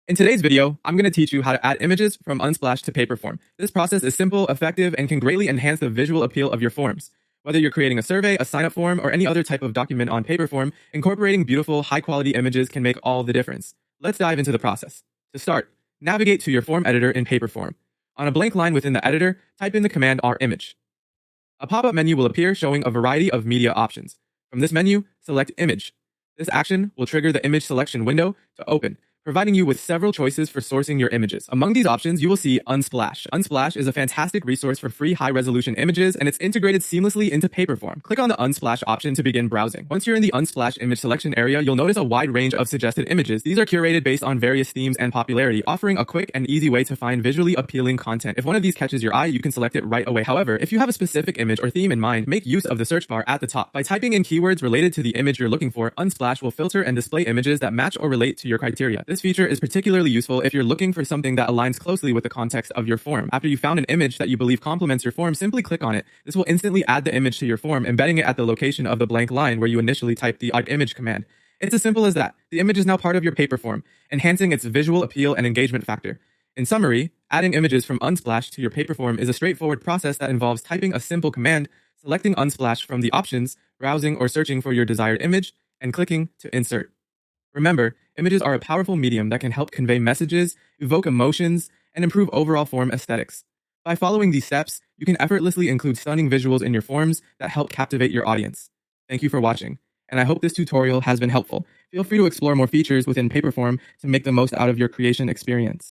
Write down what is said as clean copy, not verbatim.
In today's video, I'm going to teach you how to add images from Unsplash to Paperform. This process is simple, effective, and can greatly enhance the visual appeal of your forms. Whether you're creating a survey, a sign-up form, or any other type of document on Paperform, incorporating beautiful, high-quality images can make all the difference. Let's dive into the process. To start, navigate to your form editor in Paperform. On a blank line within the editor, type in the command "image." A pop-up menu will appear showing a variety of media options. From this menu, select Image. This action will trigger the image selection window to open, providing you with several choices for sourcing your images. Among these options, you will see Unsplash. Unsplash is a fantastic resource for free high-resolution images, and it's integrated seamlessly into Paperform. Click on the Unsplash option to begin browsing. Once you're in the Unsplash image selection area, you'll notice a wide range of suggested images. These are curated based on various themes and popularity, offering a quick and easy way to find visually appealing content. If one of these catches your eye, you can select it right away. However, if you have a specific image or theme in mind, make use of the search bar at the top. By typing in keywords related to the image you're looking for, Unsplash will filter and display images that match or relate to your criteria. This feature is particularly useful if you're looking for something that aligns closely with the context of your form. After you found an image that you believe complements your form, simply click on it. This will instantly add the image to your form, embedding it at the location of the blank line where you initially typed the image command. It's as simple as that. The image is now part of your paper form, enhancing its visual appeal and engagement factor. In summary, adding images from Unsplash to your paper form is a straightforward process that involves typing a simple command, selecting Unsplash from the options, browsing or searching for your desired image, and clicking to insert. Remember, images are a powerful medium that can help convey messages, evoke emotions, and improve overall form aesthetics. By following these steps, you can effortlessly include stunning visuals in your forms that help captivate your audience. Thank you for watching, and I hope this tutorial has been helpful. Feel free to explore more features within Paperform to make the most out of your creation experience.